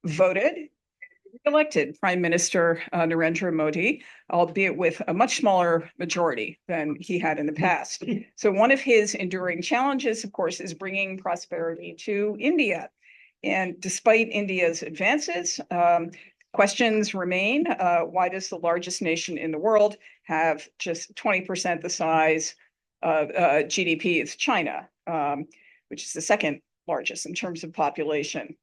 voted, elected Prime Minister Narendra Modi, albeit with a much smaller majority than he had in the past. So one of his enduring challenges, of course, is bringing prosperity to India. And despite India's advances, questions remain. Why does the largest nation in the world have just 20% the size of GDP as China, which is the second largest in terms of population?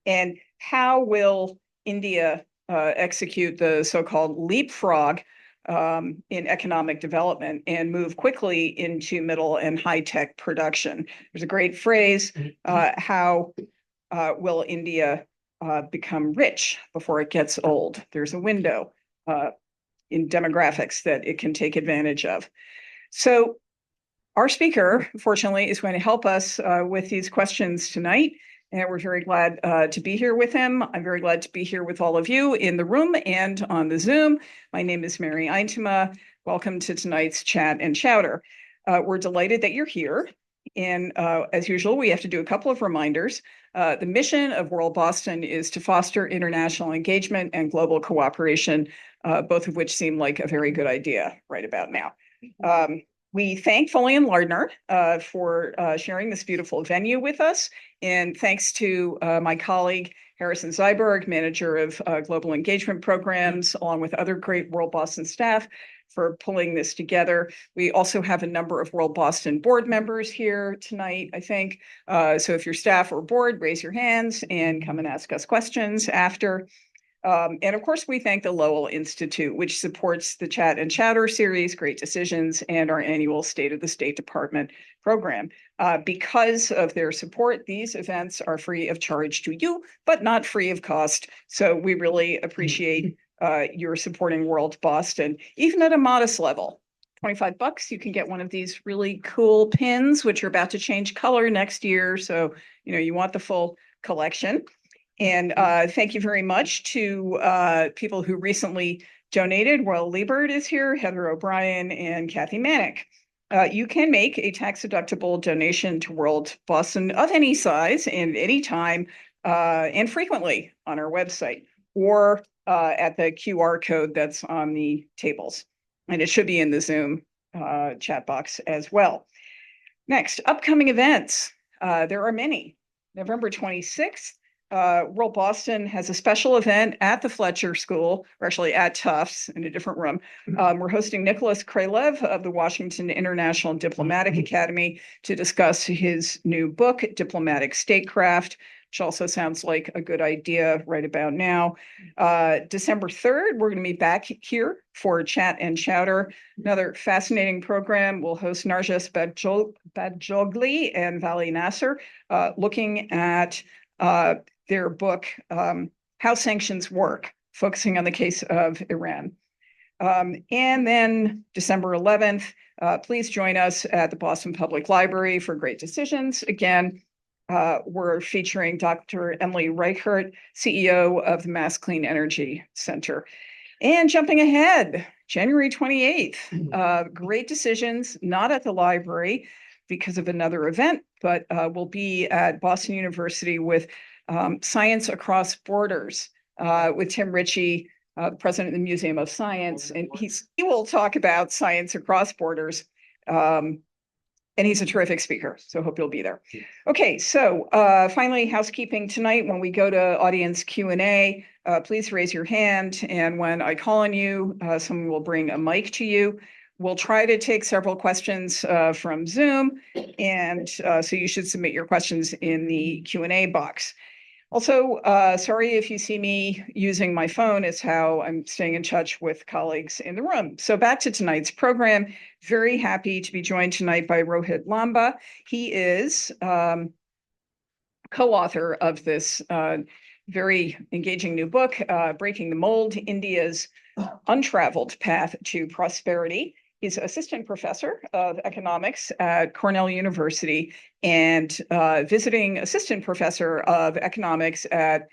And how will India execute the so-called leapfrog in economic development and move quickly into middle and high-tech production? There's a great phrase, how will India become rich before it gets old? There's a window in demographics that it can take advantage of. So our speaker, fortunately, is going to help us with these questions tonight. And we're very glad to be here with him. I'm very glad to be here with all of you in the room and on the Zoom. My name is Mary Eintema. Welcome to tonight's Chat and Chowder. We're delighted that you're here. And as usual, we have to do a couple of reminders. The mission of World Boston is to foster international engagement and global cooperation, both of which seem like a very good idea right about now. We thank Foley Lardner for sharing this beautiful venue with us. And thanks to my colleague, Harrison Zyberg, manager of global engagement programs, along with other great World Boston staff for pulling this together. We also have a number of World Boston board members here tonight, I think. So if you're staff or board, raise your hands and come and ask us questions after. And of course, we thank the Lowell Institute, which supports the Chat and Chowder series, Great Decisions, and our annual State of the State Department program. Because of their support, these events are free of charge to you, but not free of cost. So we really appreciate your supporting World Boston, even at a modest level. $25, you can get one of these really cool pins, which are about to change color next year. So, you want the full collection. And thank you very much to people who recently donated. Royal Liebert is here, Heather O'Brien, and Kathy Manick. You can make a tax-deductible donation to World Boston of any size and any time and frequently on our website or at the QR code that's on the tables. And it should be in the Zoom chat box as well. Next, upcoming events. There are many. November 26th, World Boston has a special event at the Fletcher School, or actually at Tufts in a different room. We're hosting Nicholas Kralev of the Washington International Diplomatic Academy to discuss his new book, Diplomatic Statecraft, which also sounds like a good idea right about now. December 3rd, we're going to be back here for Chat and Chowder, another fascinating program. We'll host Narges Badjogli and Vali Nasser, looking at their book, How Sanctions Work, focusing on the case of Iran. And then December 11th, please join us at the Boston Public Library for Great Decisions. Again, we're featuring Dr. Emily Reichert, CEO of the Mass Clean Energy Center. And jumping ahead, January 28th, Great Decisions, not at the library because of another event, but we'll be at Boston University with Science Across Borders with Tim Ritchie, president of the Museum of Science, and he will talk about science across borders. And he's a terrific speaker, so hope you'll be there. Okay, so finally, housekeeping tonight. When we go to audience Q&A, please raise your hand, and when I call on you, someone will bring a mic to you. We'll try to take several questions from Zoom, and so you should submit your questions in the Q&A box. Also, sorry if you see me using my phone, it's how I'm staying in touch with colleagues in the room. So back to tonight's program. Very happy to be joined tonight by Rohit Lamba. He is co-author of this very engaging new book, Breaking the Mold, India's Untraveled Path to Prosperity. He's assistant professor of economics at Cornell University and visiting assistant professor of economics at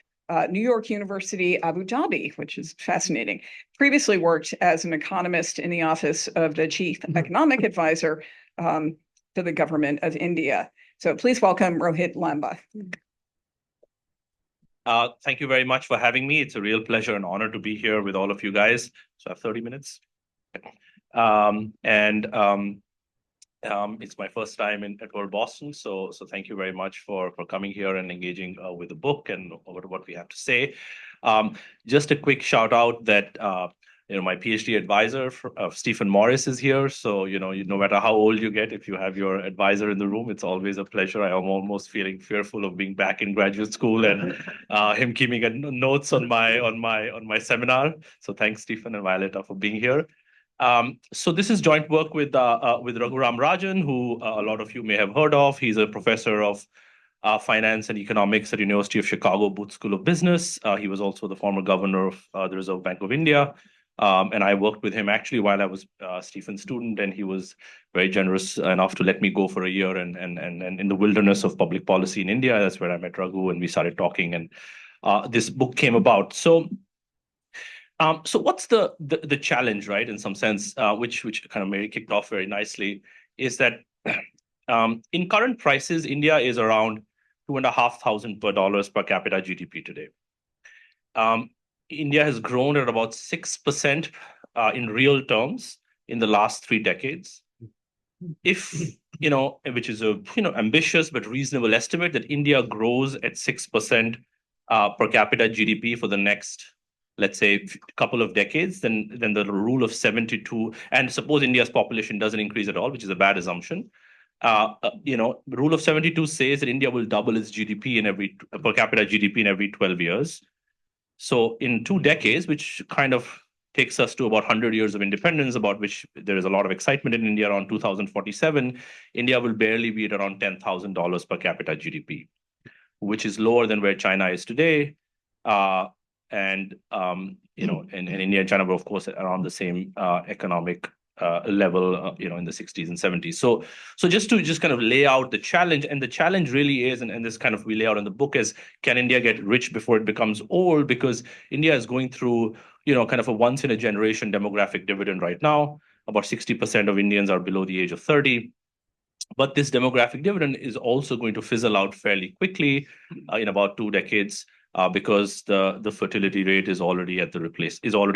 New York University Abu Dhabi, which is fascinating. Previously worked as an economist in the office of the chief economic advisor to the government of India. So please welcome Rohit Lamba. Thank you very much for having me. It's a real pleasure and honor to be here with all of you guys. So I have 30 minutes. It's my first time at World Boston, so thank you very much for coming here and engaging with the book and what we have to say. Just a quick shout out that my PhD advisor, Stephen Morris, is here. So no matter how old you get, if you have your advisor in the room, it's always a pleasure. I am almost feeling fearful of being back in graduate school and him keeping notes on my seminar. So thanks, Stephen and Violeta, for being here. So this is joint work with Raghuram Rajan, who a lot of you may have heard of. He's a professor of finance and economics at University of Chicago Booth School of Business. He was also the former governor of the Reserve Bank of India. And I worked with him actually while I was Stephen's student, and he was very generous enough to let me go for a year and in the wilderness of public policy in India. That's where I met Raghu, and we started talking, and this book came about. So what's the challenge, right? In some sense, which kind of Mary kicked off very nicely, is that in current prices, India is around $2,500 per capita GDP today. India has grown at about 6% in real terms in the last 3 decades. If which is a ambitious but reasonable estimate, that India grows at 6% per capita GDP for the next, let's say, a couple of decades, then the rule of 72, and suppose India's population doesn't increase at all, which is a bad assumption. Rule of 72 says that India will double its GDP per capita GDP in every 12 years. So in 2 decades, which kind of takes us to about 100 years of independence, about which there is a lot of excitement in India, around 2047, India will barely be at around $10,000 per capita GDP, which is lower than where China is today. And India and China were, of course, around the same economic level, in the 60s and 70s. So just to kind of lay out the challenge, and the challenge really is, and this kind of we lay out in the book, is can India get rich before it becomes old? Because India is going through, kind of a once in a generation demographic dividend right now. About 60% of Indians are below the age of 30. But this demographic dividend is also going to fizzle out fairly quickly in about 2 decades. Because the fertility rate is already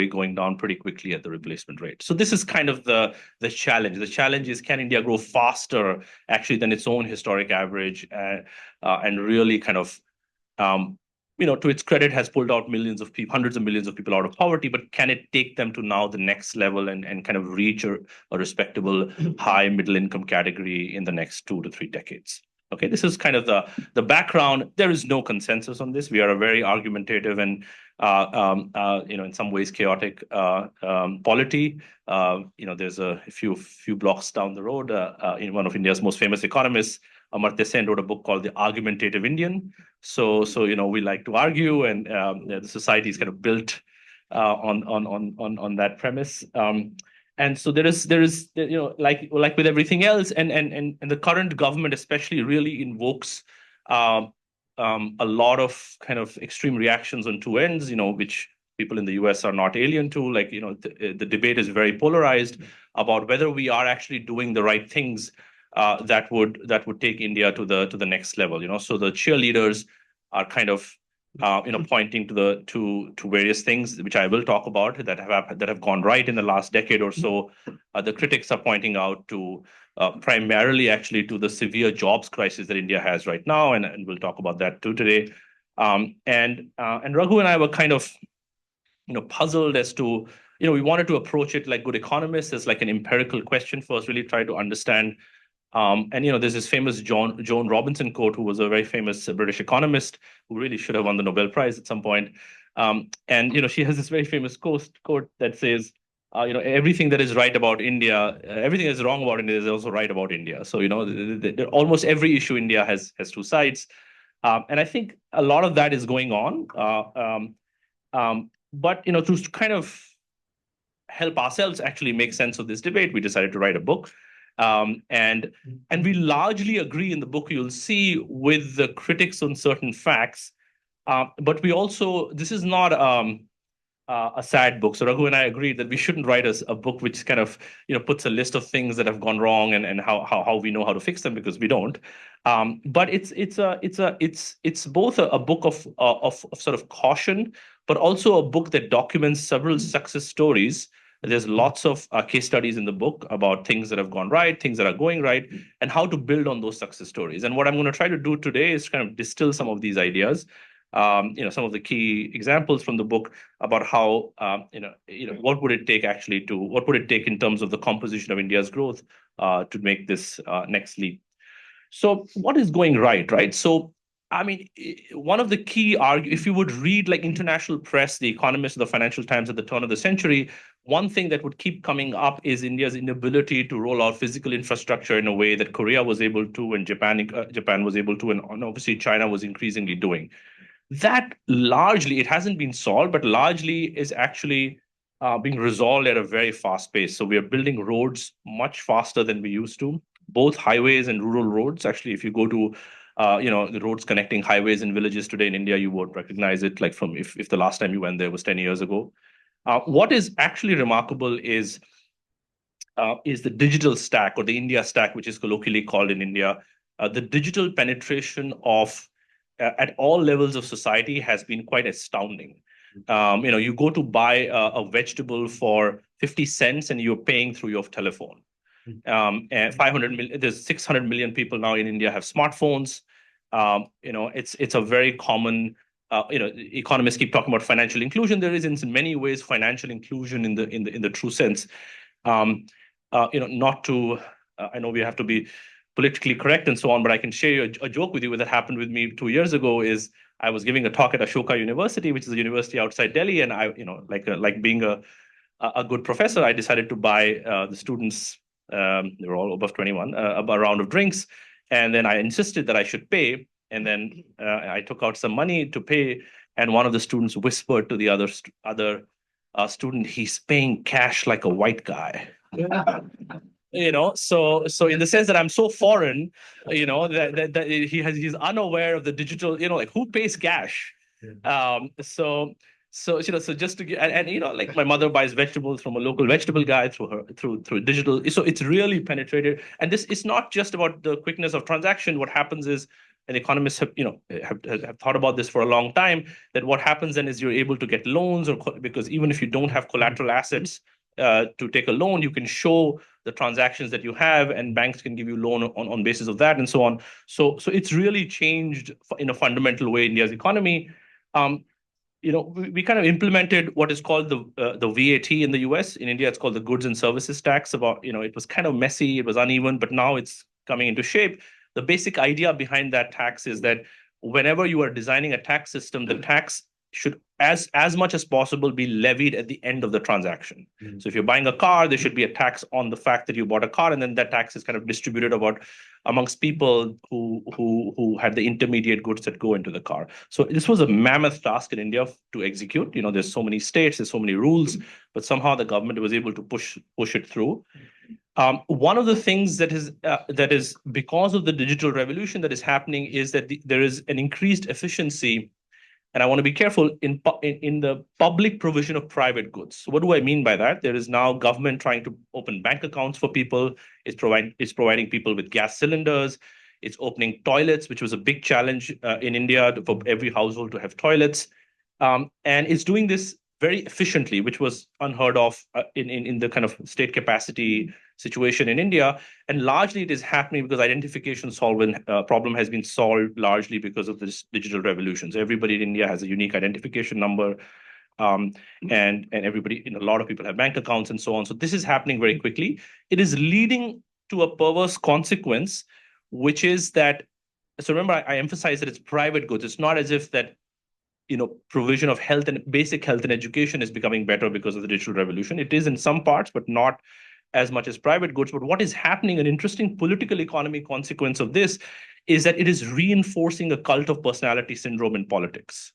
going down pretty quickly at the replacement rate. So this is kind of the challenge. The challenge is, can India grow faster actually than its own historic average, and really kind of to its credit, has pulled out hundreds of millions of people out of poverty, but can it take them to now the next level and kind of reach a respectable high middle income category in the next 2 to 3 decades? Okay, this is kind of the background. There is no consensus on this. We are a very argumentative and in some ways chaotic polity. There's a few blocks down the road, in one of India's most famous economists, Amartya Sen, wrote a book called The Argumentative Indian. So we like to argue, and the society is kind of built on that premise. And so there is like with everything else, and the current government especially really invokes a lot of kind of extreme reactions on 2 ends, which people in the US are not alien to. Like, the debate is very polarized about whether we are actually doing the right things that would take India to the next level. So the cheerleaders are kind of pointing to various things, which I will talk about, that have gone right in the last decade or so. The critics are pointing out to primarily actually to the severe jobs crisis that India has right now, and we'll talk about that too today. And Raghu and I were kind of puzzled as to we wanted to approach it like good economists, as like an empirical question first, really try to understand. And there's this famous Joan Robinson quote, who was a very famous British economist who really should have won the Nobel Prize at some point. And she has this very famous quote that says, everything that is right about India, everything that is wrong about India is also right about India. So almost every issue India has 2 sides, and I think a lot of that is going on. But to kind of help ourselves actually make sense of this debate, we decided to write a book. And we largely agree in the book, you'll see, with the critics on certain facts. But we also, this is not a sad book. So Raghu and I agreed that we shouldn't write a book which kind of puts a list of things that have gone wrong and how we know how to fix them, because we don't. But it's both a book of sort of caution, but also a book that documents several success stories. There's lots of case studies in the book about things that have gone right, things that are going right, and how to build on those success stories. And what I'm going to try to do today is kind of distill some of these ideas. Some of the key examples from the book about how what would it take in terms of the composition of India's growth to make this next leap. So what is going right, right? So I mean, one of the key if you would read like international press, The Economist, the Financial Times at the turn of the century, one thing that would keep coming up is India's inability to roll out physical infrastructure in a way that Korea was able to, and Japan was able to, and obviously China was increasingly doing. That largely, it hasn't been solved, but largely is actually being resolved at a very fast pace. So we are building roads much faster than we used to, both highways and rural roads. Actually, if you go to the roads connecting highways and villages today in India, you won't recognize it like from if the last time you went there was 10 years ago. What is actually remarkable is the digital stack, or the India stack, which is colloquially called in India. The digital penetration of at all levels of society has been quite astounding. You go to buy a vegetable for 50 cents and you're paying through your telephone. And 500 million, there's 600 million people now in India have smartphones. It's a very common. Economists keep talking about financial inclusion. There is, in many ways, financial inclusion in the true sense. Not to. I know we have to be politically correct and so on, but I can share a joke with you that happened with me 2 years ago. Is I was giving a talk at Ashoka University, which is a university outside Delhi, and I, like being a good professor, I decided to buy the students. They were all above 21, a round of drinks, and then I insisted that I should pay, and then I took out some money to pay, and one of the students whispered to the other student, "He's paying cash like a white guy." So in the sense that I'm so foreign, that he's unaware of the digital, like who pays cash. So just to get, and like my mother buys vegetables from a local vegetable guy through digital. So it's really penetrated, and this is not just about the quickness of transaction. What happens is, and economists have thought about this for a long time, that what happens then is you're able to get loans, because even if you don't have collateral assets to take a loan, you can show the transactions that you have, and banks can give you loan on basis of that, and so on. So it's really changed in a fundamental way India's economy. We kind of implemented what is called the VAT in the US. In India, it's called the goods and services tax. It was kind of messy, it was uneven, but now it's coming into shape. The basic idea behind that tax is that whenever you are designing a tax system, the tax should, as much as possible, be levied at the end of the transaction. Mm-hmm. So if you're buying a car, there should be a tax on the fact that you bought a car, and then that tax is kind of distributed amongst people who have the intermediate goods that go into the car. So this was a mammoth task in India to execute. There's so many states, there's so many rules, but somehow the government was able to push it through. One of the things that is because of the digital revolution that is happening is that there is an increased efficiency. And I want to be careful in the public provision of private goods. So what do I mean by that? There is now government trying to open bank accounts for people. It's providing people with gas cylinders. It's opening toilets, which was a big challenge in India for every household to have toilets. And it's doing this very efficiently, which was unheard of in the kind of state capacity situation in India. And largely it is happening because identification problem has been solved largely because of this digital revolution. So everybody in India has a unique identification number, and everybody, a lot of people have bank accounts and so on. So this is happening very quickly. It is leading to a perverse consequence, which is that, so remember, I emphasize that it's private goods. It's not as if that provision of health and basic health and education is becoming better because of the digital revolution. It is in some parts, but not as much as private goods. But what is happening, an interesting political economy consequence of this, is that it is reinforcing a cult of personality syndrome in politics.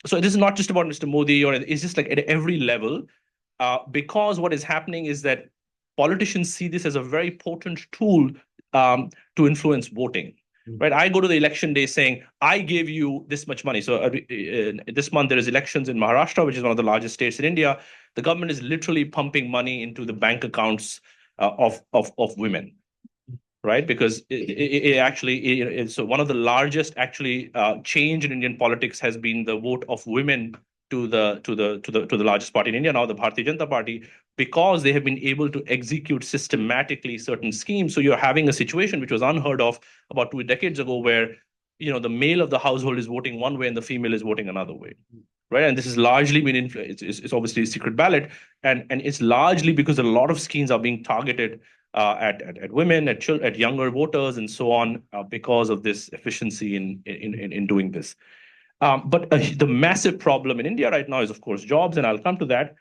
So it is not just about Mr. Modi, or it's just like at every level, because what is happening is that politicians see this as a very potent tool to influence voting. right? I go to the election day saying, I gave you this much money. So this month there is elections in Maharashtra, which is one of the largest states in India. The government is literally pumping money into the bank accounts of women, right? Because so one of the largest actually change in Indian politics has been the vote of women to the largest party in India now, the Bharatiya Janata Party, because they have been able to execute systematically certain schemes. So you're having a situation which was unheard of about 2 decades ago, where the male of the household is voting one way and the female is voting another way. Right. And this has largely been it's obviously a secret ballot. And it's largely because a lot of schemes are being targeted at women, at younger voters, and so on, because of this efficiency in doing this. But the massive problem in India right now is, of course, jobs, and I'll come to that.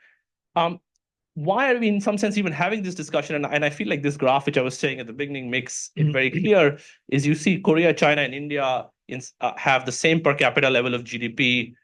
Why are we, in some sense, even having this discussion? And I feel like this graph, which I was saying at the beginning, makes it very clear. Is you see Korea, China, and India have the same per capita level of GDP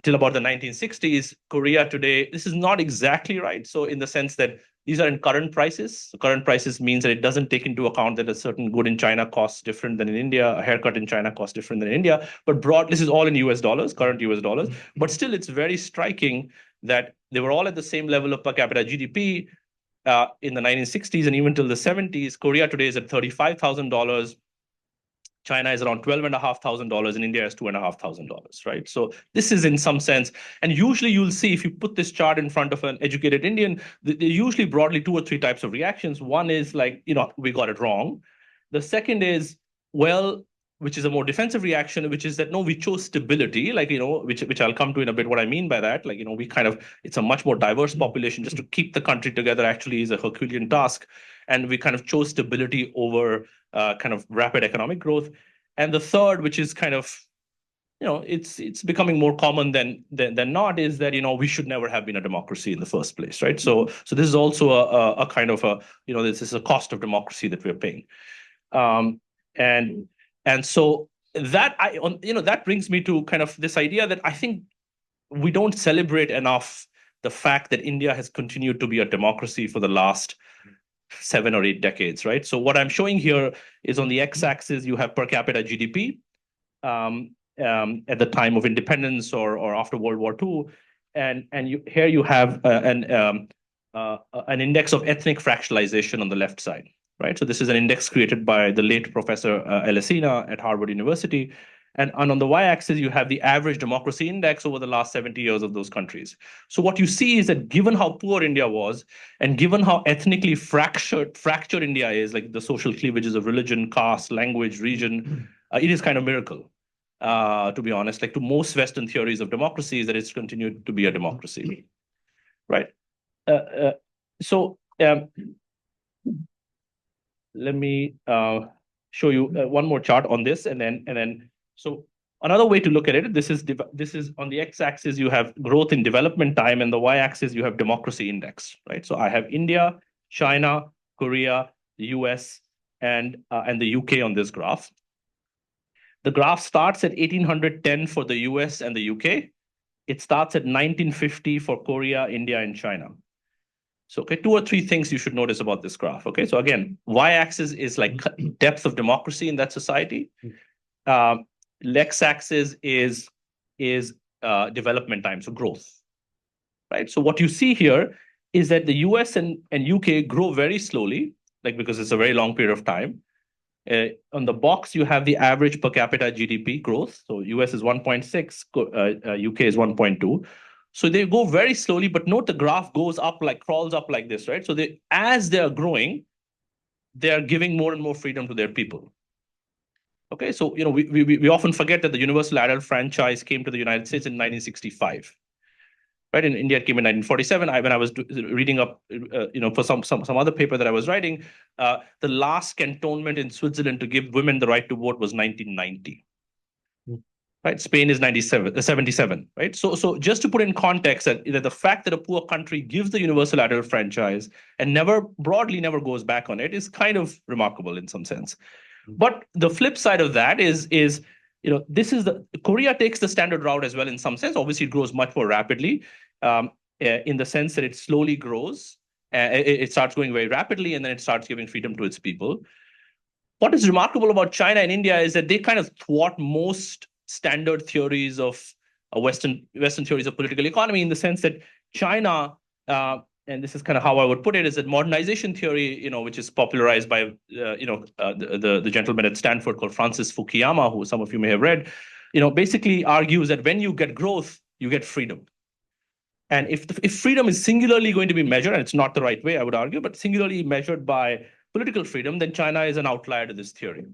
till about the 1960s. Korea today, this is not exactly right. So in the sense that these are in current prices. So current prices means that it doesn't take into account that a certain good in China costs different than in India, a haircut in China costs different than in India. But this is all in US dollars, current US dollars. But still, it's very striking that they were all at the same level of per capita GDP in the 1960s and even till the 70s. Korea today is at $35,000. China is around $12,500, and India is $2,500, right? So this is in some sense, and usually you'll see if you put this chart in front of an educated Indian, they're usually broadly 2 or 3 types of reactions. One is like, we got it wrong. The second is, well, which is a more defensive reaction, which is that, no, we chose stability, like, which I'll come to in a bit what I mean by that. Like, it's a much more diverse population. Just to keep the country together actually is a Herculean task. And we kind of chose stability over kind of rapid economic growth. And the third, which is kind of, it's becoming more common than not, is that, we should never have been a democracy in the first place, right? So this is also a kind of this is a cost of democracy that we're paying. And so that brings me to kind of this idea that I think we don't celebrate enough the fact that India has continued to be a democracy for the last 7 or 8 decades, right? So what I'm showing here is on the x-axis, you have per capita GDP at the time of independence or after World War II, and here you have an index of ethnic fractionalization on the left side, right? So this is an index created by the late Professor Elesina at Harvard University. And on the y-axis, you have the average democracy index over the last 70 years of those countries. So what you see is that given how poor India was, and given how ethnically fractured India is, like the social cleavages of religion, caste, language, region, it is kind of a miracle, to be honest. Like, to most Western theories of democracy, is that it's continued to be a democracy, right? So let me show you one more chart on this, and then. So another way to look at it, this is on the x-axis, you have growth in development time, and the y-axis, you have democracy index, right? So I have India, China, Korea, the US, and the UK on this graph. The graph starts at 1810 for the US and the UK. It starts at 1950 for Korea, India, and China. So, okay, 2 or 3 things you should notice about this graph. Okay, so again, y-axis is like depth of democracy in that society. X-axis is development time, so growth, right? So what you see here is that the US and UK grow very slowly, like, because it's a very long period of time. On the box, you have the average per capita GDP growth. So US is 1.6, UK is 1.2. So they go very slowly, but note the graph goes up, like crawls up like this, right? So as they are growing, they are giving more and more freedom to their people. Okay, so we often forget that the universal adult franchise came to the United States in 1965, right? In India, it came in 1947. When I was reading up, for some other paper that I was writing, the last cantonment in Switzerland to give women the right to vote was 1990. Right, Spain is 77, right? So just to put in context that the fact that a poor country gives the universal adult franchise and never goes back on it is kind of remarkable in some sense. But the flip side of that is Korea takes the standard route as well in some sense. Obviously, it grows much more rapidly in the sense that it slowly grows. It starts growing very rapidly, and then it starts giving freedom to its people. What is remarkable about China and India is that they kind of thwart most standard theories of Western theories of political economy, in the sense that China, and this is kind of how I would put it, is that modernization theory, which is popularized by the gentleman at Stanford called Francis Fukuyama, who some of you may have read, basically argues that when you get growth, you get freedom. And if freedom is singularly going to be measured, and it's not the right way, I would argue, but singularly measured by political freedom, then China is an outlier to this theory.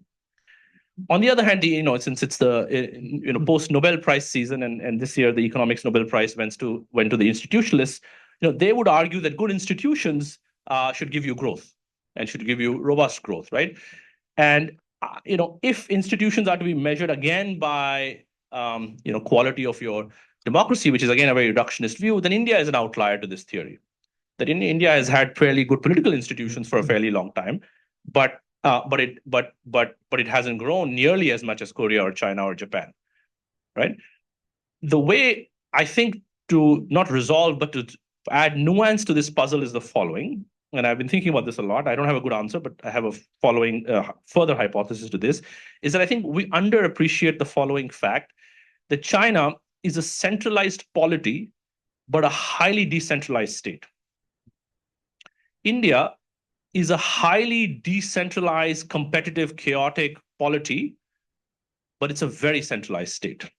On the other hand, since it's the post Nobel Prize season, and this year the economics Nobel Prize went to the institutionalists, they would argue that good institutions should give you growth and should give you robust growth, right? And if institutions are to be measured again by quality of your democracy, which is again a very reductionist view, then India is an outlier to this theory. That India has had fairly good political institutions for a fairly long time, but it hasn't grown nearly as much as Korea or China or Japan, right? The way I think to not resolve but to add nuance to this puzzle is the following, and I've been thinking about this a lot. I don't have a good answer, but I have a following further hypothesis to this, is that I think we underappreciate the following fact, that China is a centralized polity, but a highly decentralized state. India is a highly decentralized, competitive, chaotic polity, but it's a very centralized state.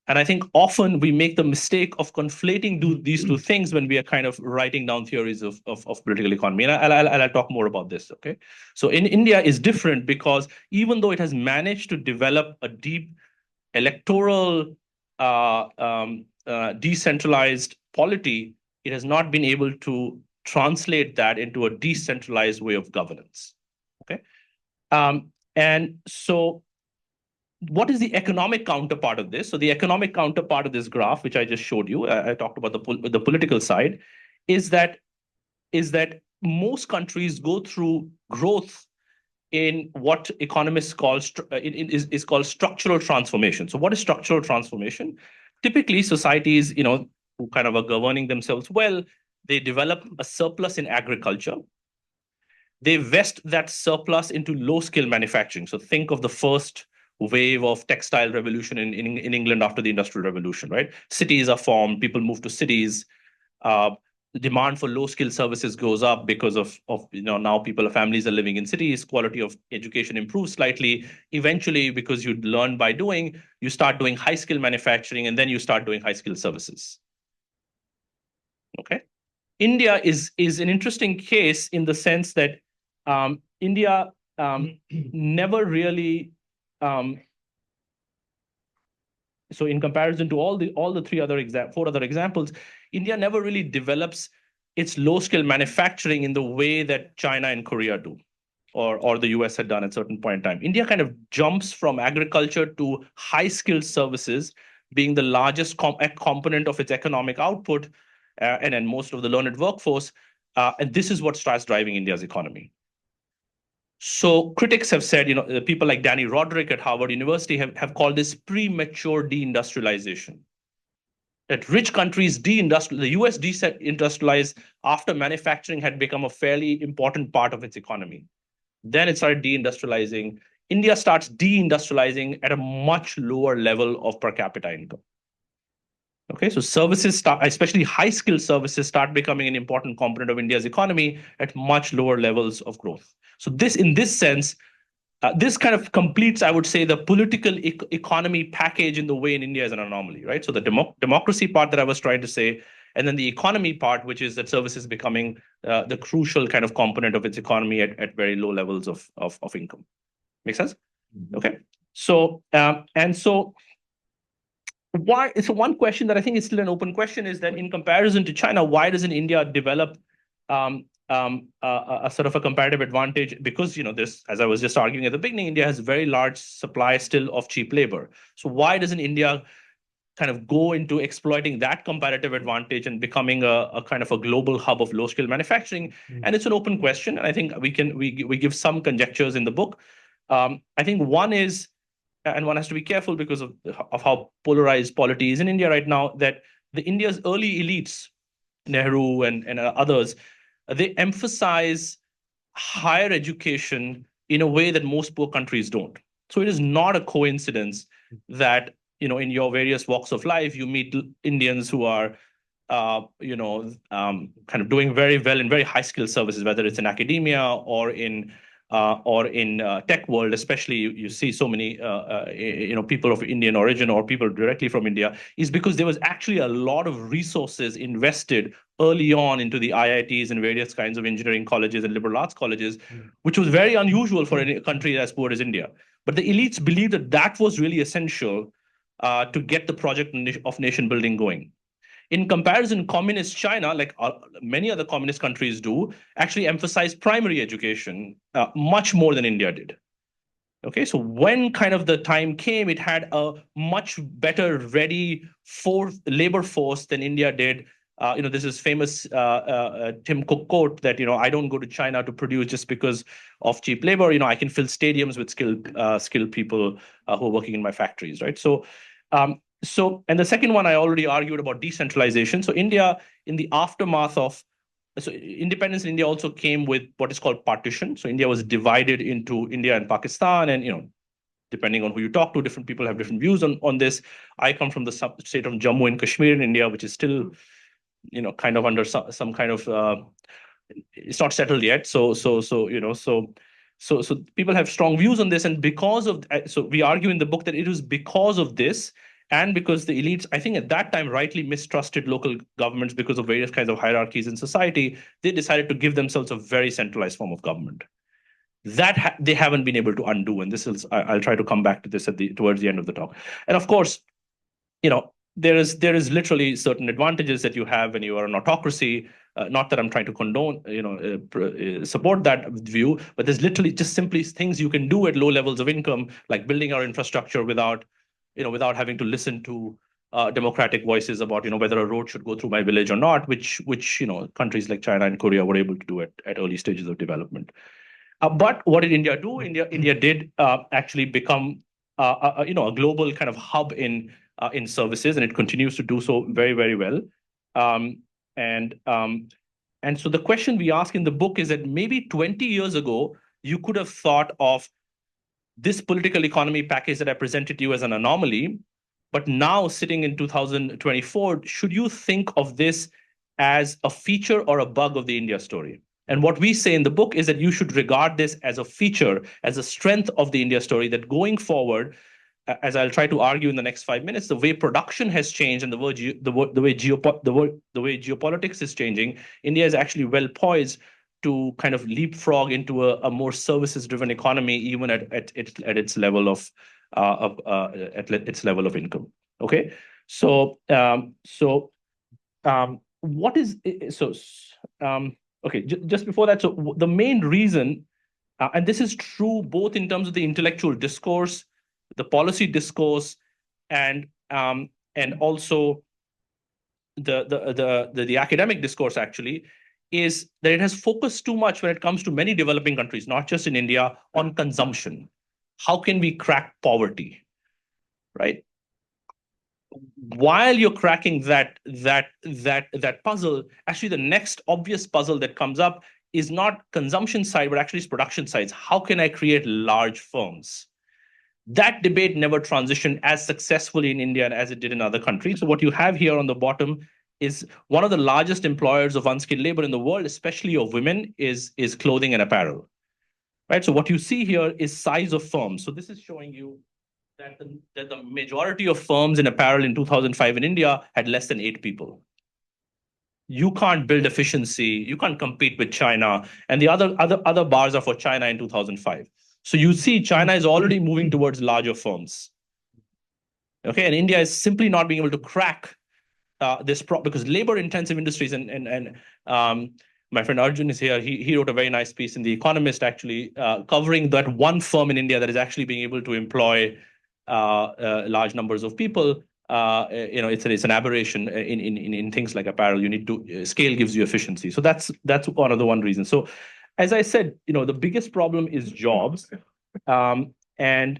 And I think often we make the mistake of conflating these two things when we are kind of writing down theories of political economy. And I'll talk more about this, okay? So in India is different because even though it has managed to develop a deep electoral decentralized polity, it has not been able to translate that into a decentralized way of governance. Okay. And so what is the economic counterpart of this? So the economic counterpart of this graph, which I just showed you, I talked about the political side, is that most countries go through growth in what economists call is called structural transformation. So what is structural transformation? Typically, societies, who kind of are governing themselves well, they develop a surplus in agriculture. They vest that surplus into low-skill manufacturing. So think of the first wave of textile revolution in England after the Industrial Revolution, right? Cities are formed, people move to cities. The demand for low-skill services goes up because of now families are living in cities, quality of education improves slightly. Eventually, because you learn by doing, you start doing high-skill manufacturing, and then you start doing high-skill services. Okay. India is an interesting case in the sense that India never really, so in comparison to all the four other examples, India never really develops its low-skill manufacturing in the way that China and Korea do, or the US had done at a certain point in time. India kind of jumps from agriculture to high-skilled services, being the largest component of its economic output, and then most of the learned workforce. And this is what starts driving India's economy. So critics have said, people like Danny Roderick at Harvard University have called this premature deindustrialization. That rich countries the US deindustrialized after manufacturing had become a fairly important part of its economy. Then it started deindustrializing. India starts deindustrializing at a much lower level of per capita income. Okay, so services especially high-skilled services, start becoming an important component of India's economy at much lower levels of growth. So in this sense, this kind of completes, I would say, the political economy package in the way in India is an anomaly, right? So the democracy part that I was trying to say, and then the economy part, which is that services becoming the crucial kind of component of its economy at very low levels of income. Make sense? Mm-hmm. Okay. So why? It's one question that I think is still an open question, is that in comparison to China, why doesn't India develop a sort of a comparative advantage? Because this, as I was just arguing at the beginning, India has very large supply still of cheap labor. So why doesn't India kind of go into exploiting that comparative advantage and becoming a kind of a global hub of low-skill manufacturing? And it's an open question, and I think we give some conjectures in the book. I think one is, and one has to be careful because of how polarized polity is in India right now, that India's early elites, Nehru and others, they emphasize higher education in a way that most poor countries don't. So it is not a coincidence that, in your various walks of life, you meet Indians who are, kind of doing very well in very high skill services, whether it's in academia or in tech world. Especially, you see so many people of Indian origin or people directly from India, is because there was actually a lot of resources invested early on into the IITs and various kinds of engineering colleges and liberal arts colleges, which was very unusual for a country as poor as India. But the elites believed that that was really essential to get the project of nation building going. In comparison, communist China, like many other communist countries do, actually emphasize primary education much more than India did. Okay, so when kind of the time came, it had a much better ready labor force than India did. This is famous Tim Cook quote that, I don't go to China to produce just because of cheap labor. I can fill stadiums with skilled people who are working in my factories, right? And the second one, I already argued about decentralization. So India, in the aftermath of independence in India, also came with what is called partition. So India was divided into India and Pakistan, and depending on who you talk to, different people have different views on this. I come from the state of Jammu and Kashmir in India, which is still kind of under some kind of it's not settled yet. So people have strong views on this, and because of so we argue in the book that it was because of this. And because the elites, I think at that time, rightly mistrusted local governments because of various kinds of hierarchies in society, they decided to give themselves a very centralized form of government. That they haven't been able to undo. And this is, I'll try to come back to this towards the end of the talk. And of course, there is literally certain advantages that you have when you are an autocracy. Not that I'm trying to condone, support that view, but there's literally just simply things you can do at low levels of income, like building our infrastructure without having to listen to democratic voices about, whether a road should go through my village or not, which countries like China and Korea were able to do at early stages of development. But what did India do? India did actually become a global kind of hub in services, and it continues to do so very, very well. And so the question we ask in the book is that maybe 20 years ago, you could have thought of this political economy package that I presented to you as an anomaly, but now sitting in 2024, should you think of this as a feature or a bug of the India story? And what we say in the book is that you should regard this as a feature, as a strength of the India story, that going forward, as I'll try to argue in the next 5 minutes, the way production has changed and the way geopolitics is changing, India is actually well poised to kind of leapfrog into a more services-driven economy, even at its level of income. Okay, what is okay? Just before that, so the main reason, and this is true both in terms of the intellectual discourse, the policy discourse, and also the academic discourse, actually, is that it has focused too much when it comes to many developing countries, not just in India, on consumption. How can we crack poverty, right? While you're cracking that puzzle, actually the next obvious puzzle that comes up is not consumption side, but actually it's production sides. How can I create large firms? That debate never transitioned as successfully in India as it did in other countries. So what you have here on the bottom is one of the largest employers of unskilled labor in the world, especially of women, is clothing and apparel, right? So what you see here is size of firms. So this is showing you that the majority of firms in apparel in 2005 in India had less than 8 people. You can't build efficiency. You can't compete with China. And the other bars are for China in 2005. So you see China is already moving towards larger firms. Okay, and India is simply not being able to crack because labor-intensive industries, and my friend Arjun is here. He wrote a very nice piece in The Economist, actually, covering that one firm in India that is actually being able to employ large numbers of people. It's an aberration in things like apparel. You need to scale gives you efficiency. So that's one reason. So, as I said, the biggest problem is jobs, and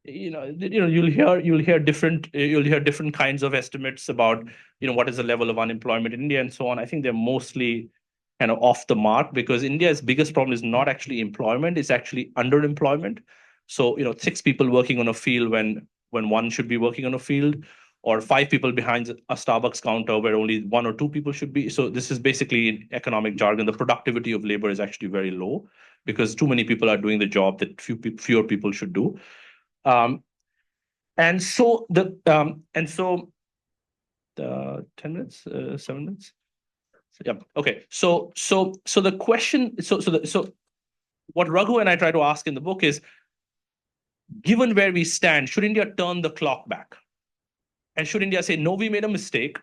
you'll hear different kinds of estimates about what is the level of unemployment in India and so on. I think they're mostly kind of off the mark, because India's biggest problem is not actually employment, it's actually underemployment. So, 6 people working on a field when one should be working on a field, or 5 people behind a Starbucks counter where only 1 or 2 people should be. So this is basically in economic jargon, the productivity of labor is actually very low because too many people are doing the job that fewer people should do. And so the 10 minutes, 7 minutes. Yeah. Okay. So the question. So what Raghu and I try to ask in the book is, given where we stand, should India turn the clock back? And should India say, no, we made a mistake.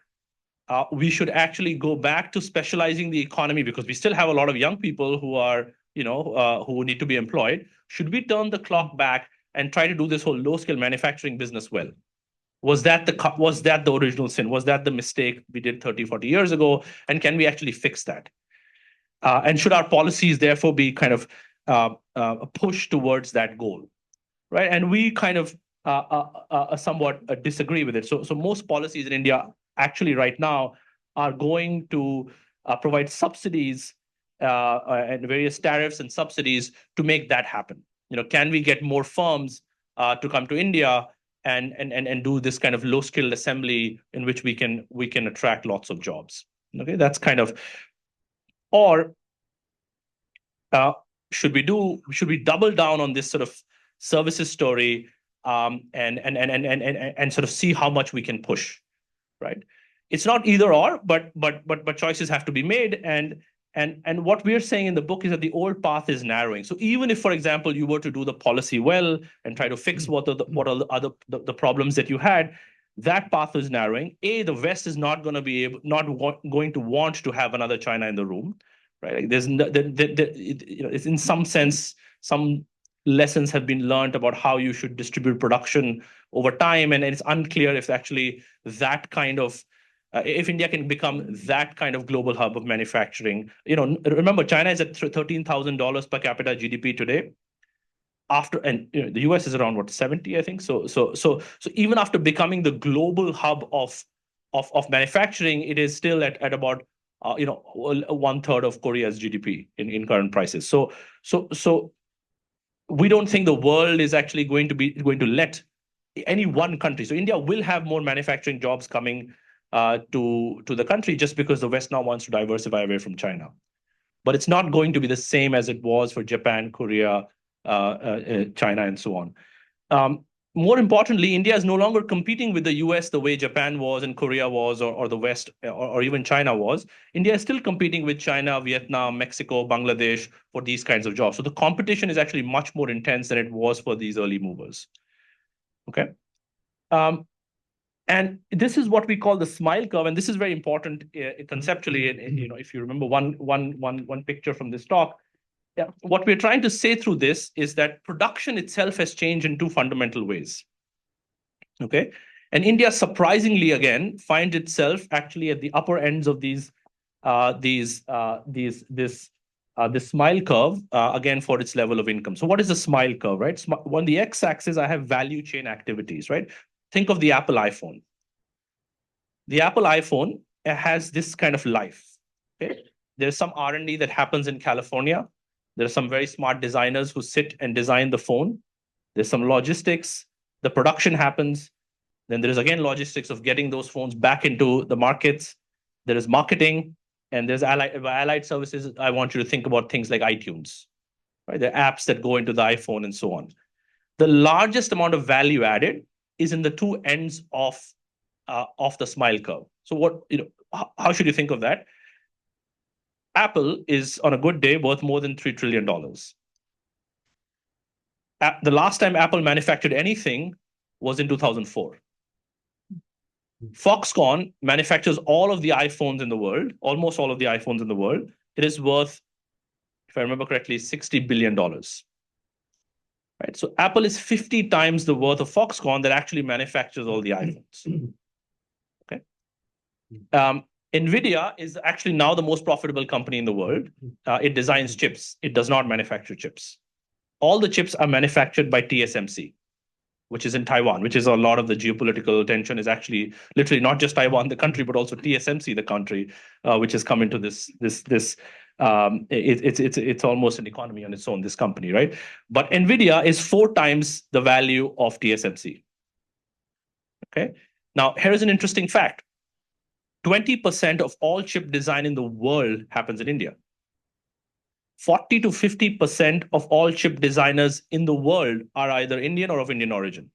We should actually go back to specializing the economy because we still have a lot of young people who are, who need to be employed. Should we turn the clock back and try to do this whole low-scale manufacturing business well? Was that the original sin? Was that the mistake we did 30, 40 years ago? And can we actually fix that? And should our policies therefore be kind of a push towards that goal, right? And we kind of somewhat disagree with it. So most policies in India actually right now are going to provide subsidies and various tariffs and subsidies to make that happen. Can we get more firms to come to India and do this kind of low-skilled assembly in which we can attract lots of jobs? Okay, that's kind of, or should we double down on this sort of services story and sort of see how much we can push, right? It's not either or, but choices have to be made. And what we're saying in the book is that the old path is narrowing. So even if, for example, you were to do the policy well and try to fix what are the problems that you had, that path is narrowing. The West is not going to want to have another China in the room, right? Like there's it's in some sense, some lessons have been learned about how you should distribute production over time, and it's unclear if actually that kind of if India can become that kind of global hub of manufacturing. Remember, China is at $13,000 per capita GDP today. The US is around 70, I think. So even after becoming the global hub of manufacturing, it is still at about 1/3 of Korea's GDP in current prices. So we don't think the world is actually going to let any one country. So India will have more manufacturing jobs coming to the country just because the West now wants to diversify away from China. But it's not going to be the same as it was for Japan, Korea, China, and so on. More importantly, India is no longer competing with the US the way Japan was and Korea was, or the West, or even China was. India is still competing with China, Vietnam, Mexico, Bangladesh for these kinds of jobs. So the competition is actually much more intense than it was for these early movers. Okay. And this is what we call the smile curve, and this is very important conceptually. And if you remember one picture from this talk, what we're trying to say through this is that production itself has changed in 2 fundamental ways. Okay, and India surprisingly again finds itself actually at the upper ends of this smile curve again for its level of income. So what is the smile curve, right? On the x-axis, I have value chain activities, right? Think of the Apple iPhone. The Apple iPhone has this kind of life. Okay, there's some R&D that happens in California. There are some very smart designers who sit and design the phone. There's some logistics. The production happens. Then there is again logistics of getting those phones back into the markets. There is marketing, and there's allied services. I want you to think about things like iTunes, right? The apps that go into the iPhone and so on. The largest amount of value added is in the 2 ends of the smile curve. So how should you think of that? Apple is on a good day worth more than $3 trillion. The last time Apple manufactured anything was in 2004. Foxconn manufactures all of the iPhones in the world, almost all of the iPhones in the world. It is worth, if I remember correctly, $60 billion. Right? So Apple is 50 times the worth of Foxconn that actually manufactures all the iPhones. Okay. NVIDIA is actually now the most profitable company in the world. It designs chips. It does not manufacture chips. All the chips are manufactured by TSMC, which is in Taiwan, which is a lot of the geopolitical tension is actually literally not just Taiwan, the country, but also TSMC, the country, which has come into this It's almost an economy on its own, this company, right? But NVIDIA is 4 times the value of TSMC. Okay. Now, here's an interesting fact. 20% of all chip design in the world happens in India. 40 to 50% of all chip designers in the world are either Indian or of Indian origin.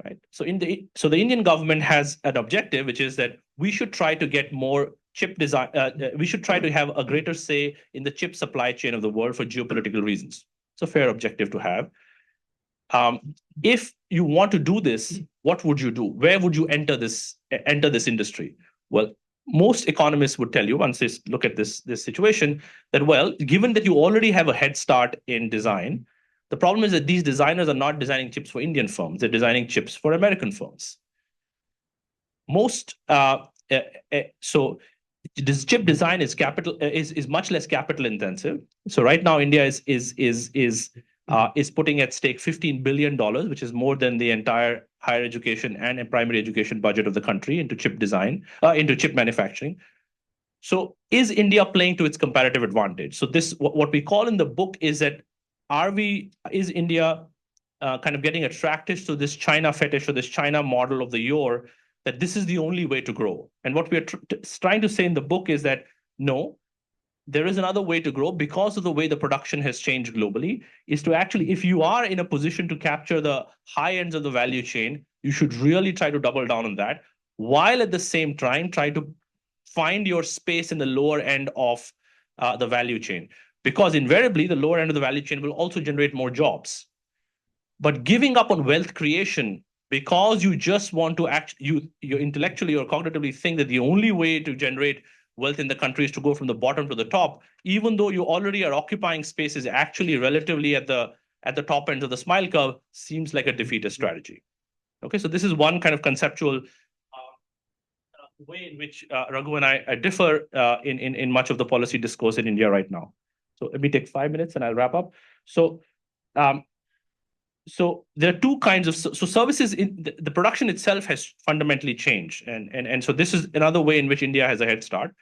Right. So the Indian government has an objective, which is that we should try to get more chip design. We should try to have a greater say in the chip supply chain of the world for geopolitical reasons. It's a fair objective to have. If you want to do this, what would you do? Where would you enter this industry? Well, most economists would tell you, once they look at this situation, that, well, given that you already have a head start in design, the problem is that these designers are not designing chips for Indian firms. They're designing chips for American firms. So this chip design is much less capital intensive. So right now, India is putting at stake $15 billion, which is more than the entire higher education and primary education budget of the country into chip design, into chip manufacturing. So is India playing to its comparative advantage? So this, what we call in the book is that, is India kind of getting attracted to this China fetish or this China model of the Yor, that this is the only way to grow? And what we're trying to say in the book is that, no, there is another way to grow because of the way the production has changed globally, is to actually, if you are in a position to capture the high ends of the value chain, you should really try to double down on that, while at the same time try to find your space in the lower end of the value chain. Because invariably, the lower end of the value chain will also generate more jobs. But giving up on wealth creation because you just want to you intellectually or cognitively think that the only way to generate wealth in the country is to go from the bottom to the top, even though you already are occupying spaces actually relatively at the top end of the smile curve, seems like a defeatist strategy. Okay, so this is one kind of conceptual way in which Raghu and I differ in much of the policy discourse in India right now. So let me take 5 minutes and I'll wrap up. So there are two kinds of services. In the production itself has fundamentally changed, and so this is another way in which India has a head start.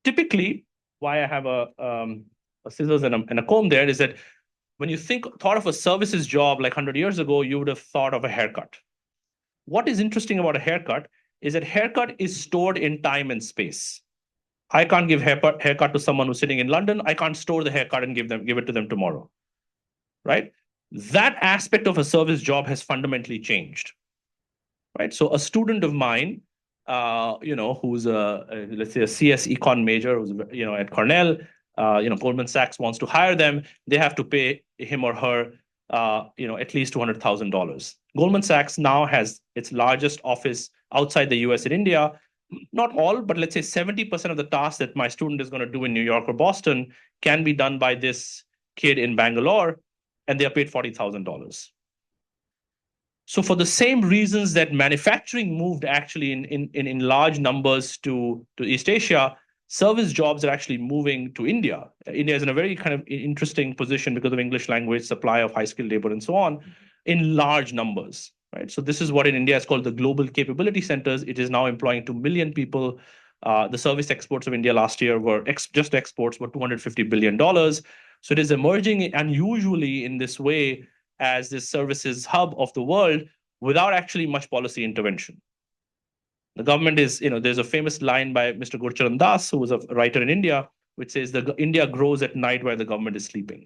Typically, why I have a scissors and a comb there is that when you thought of a services job like 100 years ago, you would have thought of a haircut. What is interesting about a haircut is that haircut is stored in time and space. I can't give haircut to someone who's sitting in London. I can't store the haircut and give it to them tomorrow, right? That aspect of a service job has fundamentally changed, right? So a student of mine, who's let's say a CS econ major, who's at Cornell, Goldman Sachs wants to hire them. They have to pay him or her, at least $200,000. Goldman Sachs now has its largest office outside the US in India. Not all, but let's say 70% of the tasks that my student is going to do in New York or Boston can be done by this kid in Bangalore, and they are paid $40,000. So for the same reasons that manufacturing moved actually in large numbers to East Asia, service jobs are actually moving to India. India is in a very kind of interesting position because of English language, supply of high-skilled labor, and so on, in large numbers. Right. So this is what in India is called the global capability centers. It is now employing 2 million people. The service exports of India last year were just exports were $250 billion. So it is emerging unusually in this way as this services hub of the world without actually much policy intervention. The government is, there's a famous line by Mr. Gurcharan Das, who was a writer in India, which says India grows at night while the government is sleeping.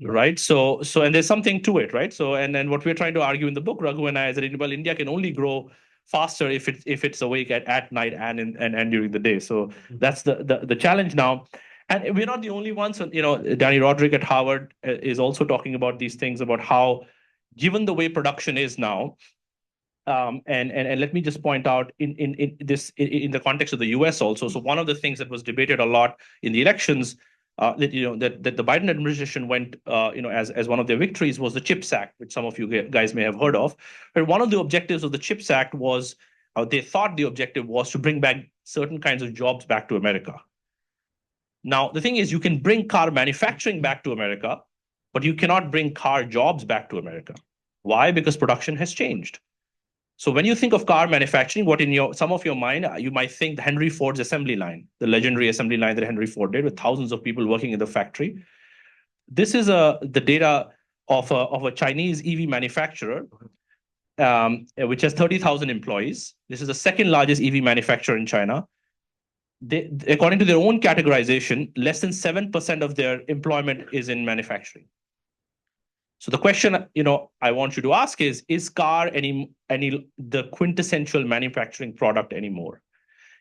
Right. So and there's something to it, right? So and then what we're trying to argue in the book, Raghu and I, is that India can only grow faster if it's awake at night and during the day. So that's the challenge now. And we're not the only ones. Danny Roderick at Harvard is also talking about these things, about how, given the way production is now, and let me just point out in the context of the US also. So one of the things that was debated a lot in the elections, that the Biden administration went, as one of their victories, was the CHIPS Act, which some of you guys may have heard of. But one of the objectives of the CHIPS Act was, they thought the objective was to bring back certain kinds of jobs back to America. Now, the thing is, you can bring car manufacturing back to America, but you cannot bring car jobs back to America. Why? Because production has changed. So when you think of car manufacturing, what in some of your mind, you might think Henry Ford's assembly line, the legendary assembly line that Henry Ford did with thousands of people working in the factory. This is the data of a Chinese EV manufacturer, which has 30,000 employees. This is the second largest EV manufacturer in China. According to their own categorization, less than 7% of their employment is in manufacturing. So the question, I want you to ask is car any the quintessential manufacturing product anymore?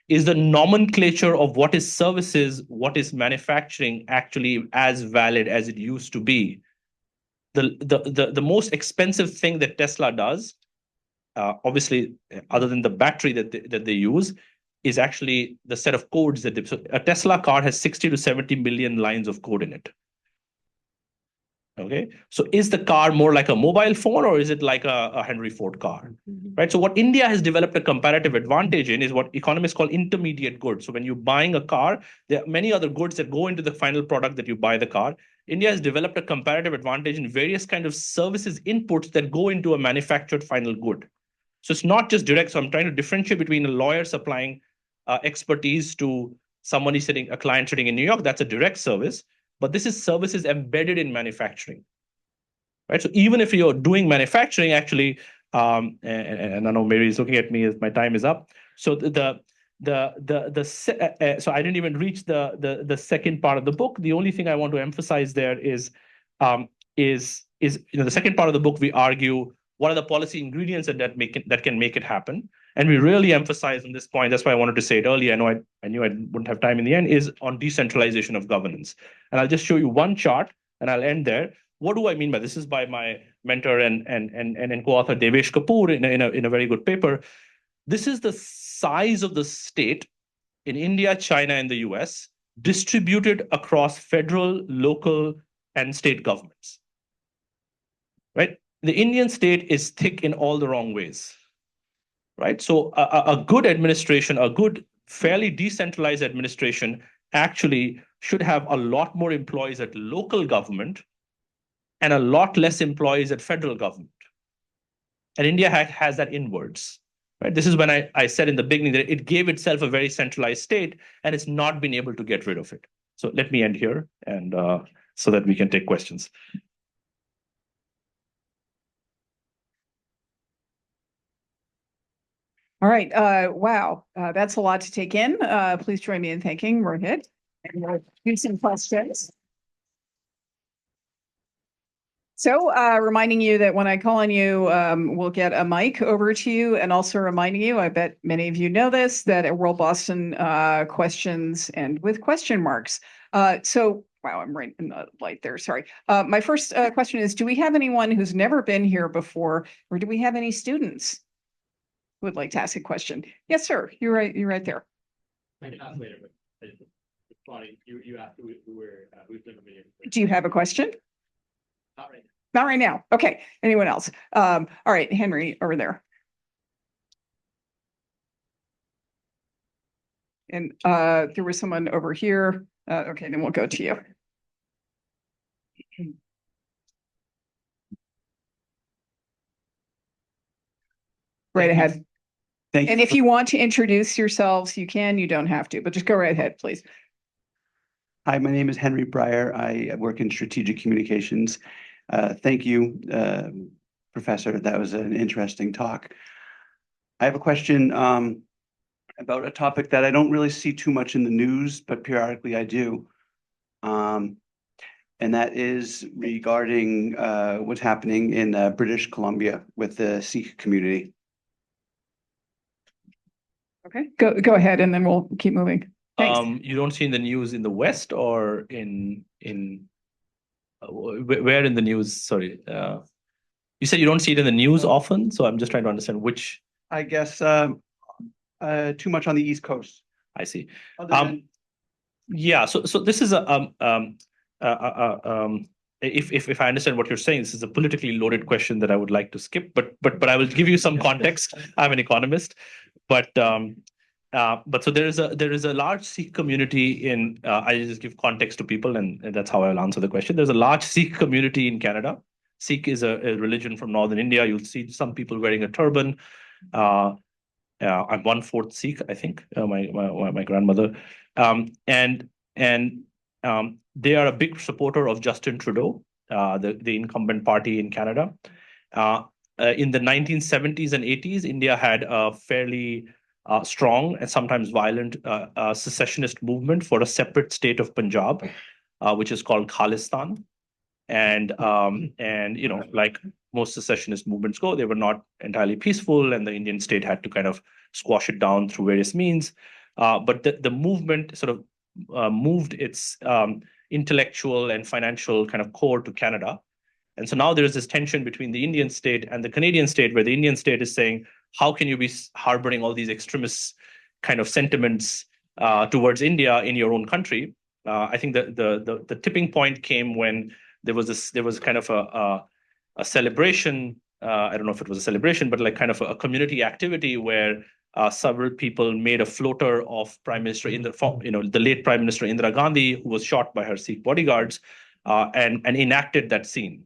Is the nomenclature of what is services, what is manufacturing actually as valid as it used to be? The most expensive thing that Tesla does, obviously, other than the battery that they use, is actually the set of codes that so a Tesla car has 60 to 70 million lines of code in it. Okay, so is the car more like a mobile phone or is it like a Henry Ford car? Right. So what India has developed a comparative advantage in is what economists call intermediate goods. So when you're buying a car, there are many other goods that go into the final product that you buy the car. India has developed a comparative advantage in various kinds of services inputs that go into a manufactured final good. So it's not just direct. So I'm trying to differentiate between a lawyer supplying expertise to a client sitting in New York. That's a direct service. But this is services embedded in manufacturing, right? So even if you're doing manufacturing, actually, and I know Mary is looking at me as my time is up. So so I didn't even reach the second part of the book. The only thing I want to emphasize there is the second part of the book. We argue what are the policy ingredients that can make it happen. And we really emphasize on this point, that's why I wanted to say it earlier. I knew I wouldn't have time in the end, is on decentralization of governance. And I'll just show you one chart and I'll end there. What do I mean by this? This is by my mentor and co-author Devesh Kapoor in a very good paper. This is the size of the state in India, China, and the US distributed across federal, local, and state governments. Right? The Indian state is thick in all the wrong ways. Right? So a good administration, a good, fairly decentralized administration actually should have a lot more employees at local government and a lot less employees at federal government. And India has that inwards. Right? This is when I said in the beginning that it gave itself a very centralized state and it's not been able to get rid of it. So let me end here and so that we can take questions. All right. Wow. That's a lot to take in. Please join me in thanking Rohit. And we'll do some questions. So reminding you that when I call on you, we'll get a mic over to you, and also reminding you, I bet many of you know this, that at World Boston questions end with question marks. So, wow, I'm right in the light there, sorry. My first question is, do we have anyone who's never been here before, or do we have any students who would like to ask a question? Yes, sir, you're right there. I can ask later, but it's funny, you asked who's never been here. Do you have a question? Not right now. Not right now. Okay. Anyone else? All right, Henry, over there. And there was someone over here. Okay, then we'll go to you. Right ahead. Thank you. And if you want to introduce yourselves, you can. You don't have to, but just go right ahead, please. Hi, my name is Henry Breyer. I work in strategic communications. Thank you, Professor. That was an interesting talk. I have a question about a topic that I don't really see too much in the news, but periodically I do. And that is regarding what's happening in British Columbia with the Sikh community. Okay, go ahead, and then we'll keep moving. Thanks. You don't see in the news in the West or in where in the news? Sorry, you said you don't see it in the news often, so I'm just trying to understand which. I guess too much on the East Coast. I see. Yeah. So this is if I understand what you're saying, this is a politically loaded question that I would like to skip, but I will give you some context. I'm an economist, but so there is a large Sikh community in. I just give context to people, and that's how I'll answer the question. There's a large Sikh community in Canada. Sikh is a religion from northern India. You'll see some people wearing a turban. I'm one-fourth Sikh, I think, my grandmother. And they are a big supporter of Justin Trudeau, the incumbent party in Canada. In the 1970s and 80s, India had a fairly strong and sometimes violent secessionist movement for a separate state of Punjab, which is called Khalistan. And like most secessionist movements go, they were not entirely peaceful, and the Indian state had to kind of squash it down through various means. But the movement sort of moved its intellectual and financial kind of core to Canada. And so now there is this tension between the Indian state and the Canadian state, where the Indian state is saying, how can you be harboring all these extremist kind of sentiments towards India in your own country? I think the tipping point came when there was kind of a celebration. I don't know if it was a celebration, but like kind of a community activity where several people made a floater of Prime Minister the late Prime Minister Indira Gandhi, who was shot by her Sikh bodyguards, and enacted that scene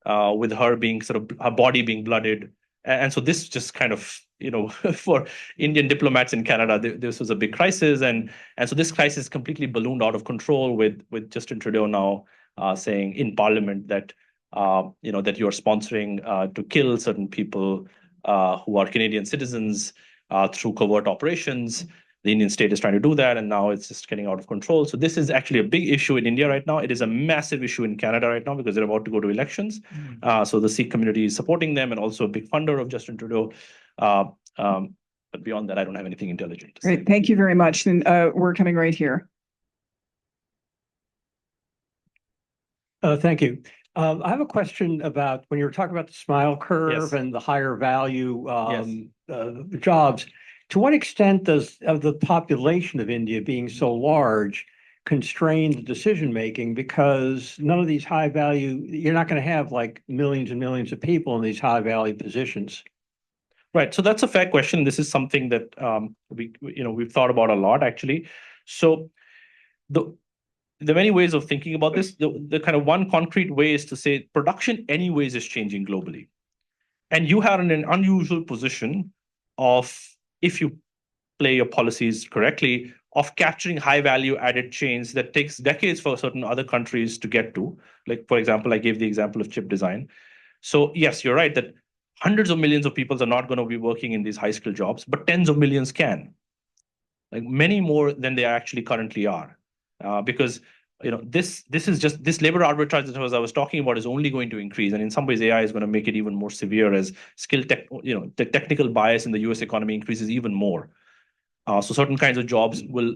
with her being sort of her body being blooded. And so this just kind of, for Indian diplomats in Canada, this was a big crisis. And so this crisis completely ballooned out of control with Justin Trudeau now saying in Parliament that, that you're sponsoring to kill certain people who are Canadian citizens through covert operations. The Indian state is trying to do that, and now it's just getting out of control. So this is actually a big issue in India right now. It is a massive issue in Canada right now because they're about to go to elections. So the Sikh community is supporting them and also a big funder of Justin Trudeau. But beyond that, I don't have anything intelligent to say. Great, thank you very much. Then we're coming right here. Thank you. I have a question about when you were talking about the smile curve and the higher value jobs. To what extent does the population of India being so large constrain the decision making? Because none of these high value, you're not going to have like millions and millions of people in these high value positions. Right. So that's a fair question. This is something that we've thought about a lot, actually. So there are many ways of thinking about this. The kind of one concrete way is to say production anyways is changing globally. And you are in an unusual position of, if you play your policies correctly, of capturing high value added chains that takes decades for certain other countries to get to. Like, for example, I gave the example of chip design. So yes, you're right that hundreds of millions of people are not going to be working in these high skill jobs, but tens of millions can, like many more than they actually currently are. Because this labor arbitrage that I was talking about is only going to increase, and in some ways AI is going to make it even more severe as the technical bias in the US economy increases even more. So certain kinds of jobs will,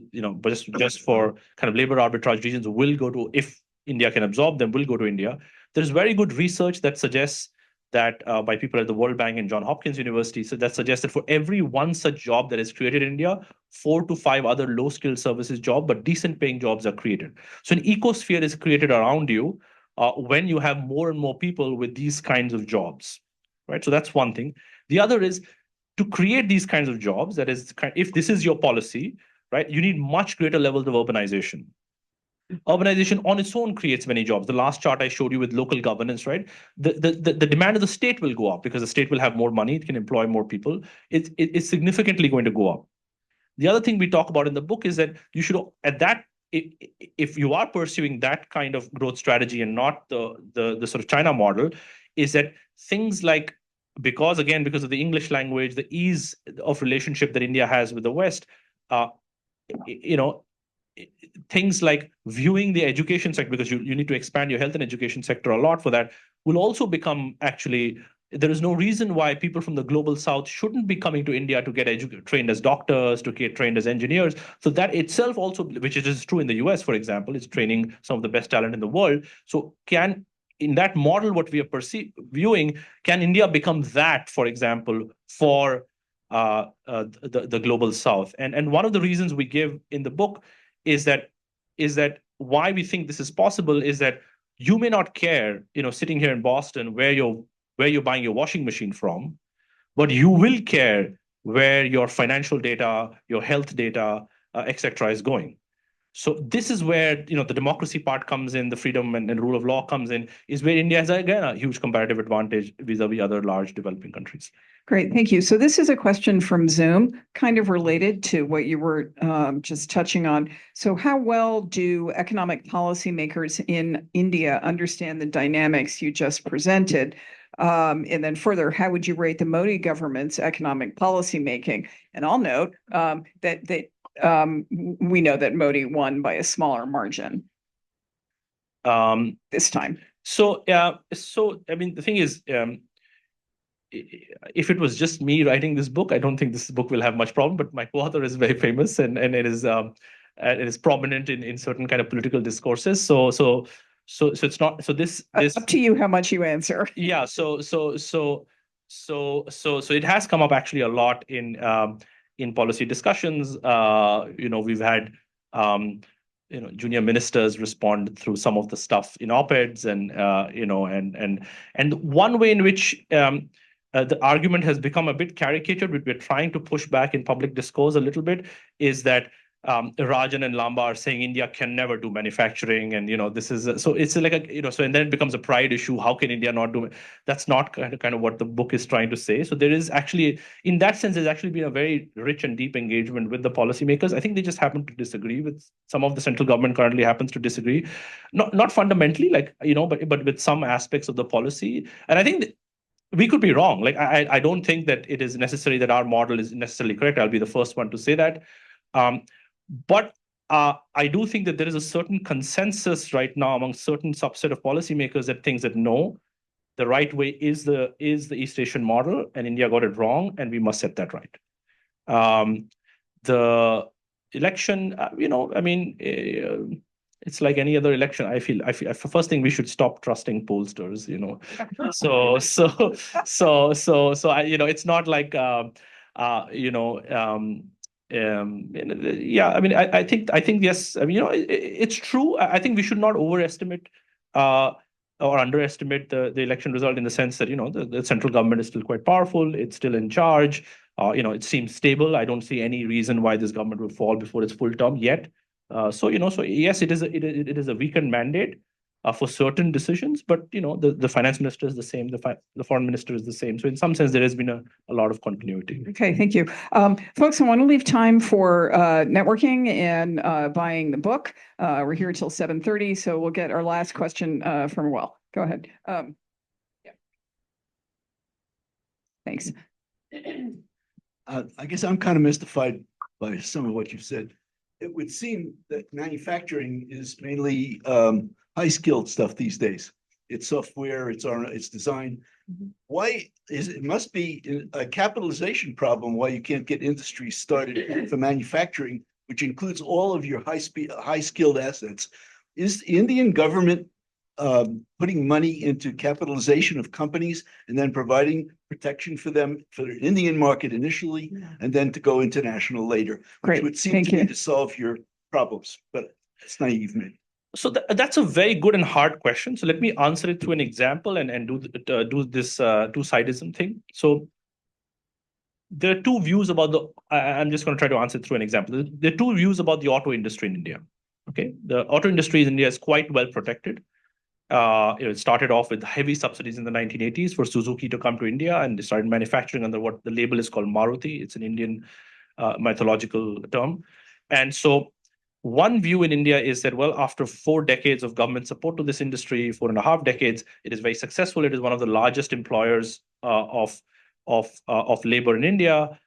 just for kind of labor arbitrage reasons, will go to, if India can absorb them, will go to India. There's very good research that suggests that by people at the World Bank and Johns Hopkins University, so that suggests that for every one such job that is created in India, 4 to 5 other low-skilled services jobs, but decent-paying jobs are created. So an ecosphere is created around you when you have more and more people with these kinds of jobs, right? So that's one thing. The other is to create these kinds of jobs. That is, if this is your policy, right, you need much greater levels of urbanization. Urbanization on its own creates many jobs. The last chart I showed you with local governance, right? The demand of the state will go up because the state will have more money. It can employ more people. It's significantly going to go up. The other thing we talk about in the book is that you should, if you are pursuing that kind of growth strategy and not the sort of China model, is that things like, because of the English language, the ease of relationship that India has with the West, things like viewing the education sector, because you need to expand your health and education sector a lot for that, will also become, actually, there is no reason why people from the global south shouldn't be coming to India to get trained as doctors, to get trained as engineers. So that itself also, which is true in the US, for example, is training some of the best talent in the world. So in that model, what we are viewing, can India become that, for example, for the global south? And one of the reasons we give in the book is that why we think this is possible is that you may not care, sitting here in Boston, where you're buying your washing machine from, but you will care where your financial data, your health data, etc. is going. So this is where the democracy part comes in, the freedom and rule of law comes in, is where India has, again, a huge comparative advantage vis-a-vis other large developing countries. Great, thank you. So this is a question from Zoom, kind of related to what you were just touching on. So how well do economic policymakers in India understand the dynamics you just presented? And then further, how would you rate the Modi government's economic policy making? And I'll note that we know that Modi won by a smaller margin this time. So I mean, the thing is, if it was just me writing this book, I don't think this book will have much problem. But my co-author is very famous, and it is prominent in certain kind of political discourses. So it's not. So this Up to you how much you answer. Yeah. So it has come up actually a lot in policy discussions. We've had junior ministers respond through some of the stuff in op-eds, and one way in which the argument has become a bit caricatured, which we're trying to push back in public discourse a little bit, is that Rajan and Lamba are saying India can never do manufacturing, and this is so it's like so, and then it becomes a pride issue. How can India not do it? That's not kind of what the book is trying to say. So there is actually, in that sense, there's actually been a very rich and deep engagement with the policymakers. I think they just happen to disagree with some of the central government currently happens to disagree, not fundamentally, but with some aspects of the policy. And I think we could be wrong. Like I don't think that it is necessary that our model is necessarily correct. I'll be the first one to say that. But I do think that there is a certain consensus right now among certain subset of policymakers that thinks that no, the right way is the East Asian model, and India got it wrong, and we must set that right. The election, I mean, it's like any other election. I feel first thing we should stop trusting pollsters. So I, it's not like yeah, I mean, I think yes. I mean, it's true. I think we should not overestimate or underestimate the election result, in the sense that the central government is still quite powerful. It's still in charge. It seems stable. I don't see any reason why this government will fall before its full term yet. So yes, it is a weakened mandate for certain decisions, but the finance minister is the same, the foreign minister is the same. So in some sense, there has been a lot of continuity. Okay, thank you. Folks, I want to leave time for networking and buying the book. We're here till 7:30, so we'll get our last question from Will. Go ahead. Yeah. Thanks. I guess I'm kind of mystified by some of what you've said. It would seem that manufacturing is mainly high-skilled stuff these days. It's software, it's design. Why is it must be a capitalization problem why you can't get industry started for manufacturing, which includes all of your high-skilled assets? Is the Indian government putting money into capitalization of companies and then providing protection for them for the Indian market initially, and then to go international later, which would seem to me to solve your problems, but it's naive, maybe. So that's a very good and hard question. So let me answer it through an example and do this two-sidism thing. So there are two views about I'm just going to try to answer it through an example. There are two views about the auto industry in India. Okay, the auto industry in India is quite well protected. It started off with heavy subsidies in the 1980s for Suzuki to come to India, and they started manufacturing under what the label is called Maruti. It's an Indian mythological term. And so one view in India is that, well, after 4 decades of government support to this industry, 4.5 decades, it is very successful. It is one of the largest employers of labor in India.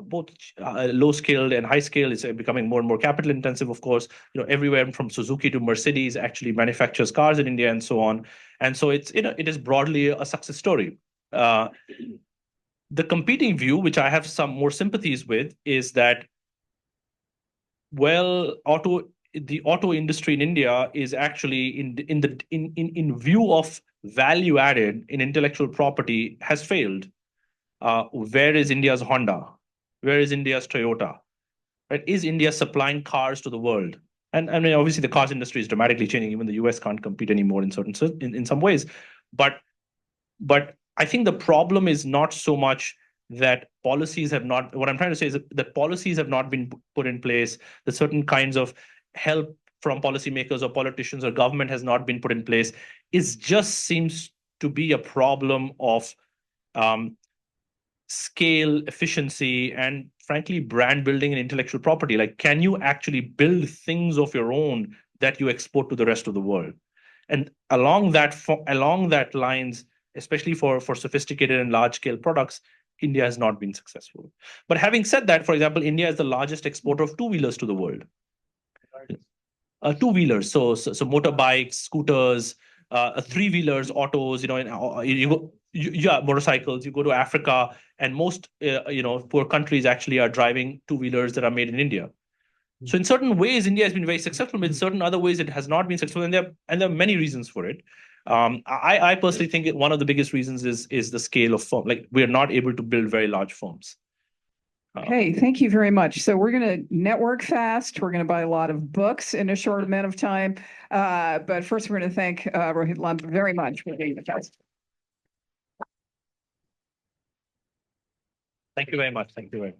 Both low skilled and high skilled. It's becoming more and more capital intensive, of course. Everywhere from Suzuki to Mercedes actually manufactures cars in India and so on. And so it is broadly a success story. The competing view, which I have some more sympathies with, is that, well, the auto industry in India is actually in view of value added in intellectual property has failed. Where is India's Honda? Where is India's Toyota? Right? Is India supplying cars to the world? And I mean, obviously, the cars industry is dramatically changing. Even the US can't compete anymore in some ways. But I think the problem is not so much that policies have not. What I'm trying to say is that policies have not been put in place. That certain kinds of help from policymakers or politicians or government has not been put in place. It just seems to be a problem of scale, efficiency, and frankly, brand building and intellectual property. Like, can you actually build things of your own that you export to the rest of the world? And along that lines, especially for sophisticated and large scale products, India has not been successful. But having said that, for example, India is the largest exporter of two-wheelers to the world. Two-wheelers, so motorbikes, scooters, three-wheelers, autos. Motorcycles. You go to Africa, and most poor countries actually are driving two-wheelers that are made in India. So in certain ways, India has been very successful. But in certain other ways, it has not been successful, and there are many reasons for it. I personally think one of the biggest reasons is the scale of firm. Like, we are not able to build very large firms. Okay, thank you very much. So we're going to network fast. We're going to buy a lot of books in a short amount of time. But first, we're going to thank Rohit Lamba very much for being with us. Thank you very much. Thank you very much.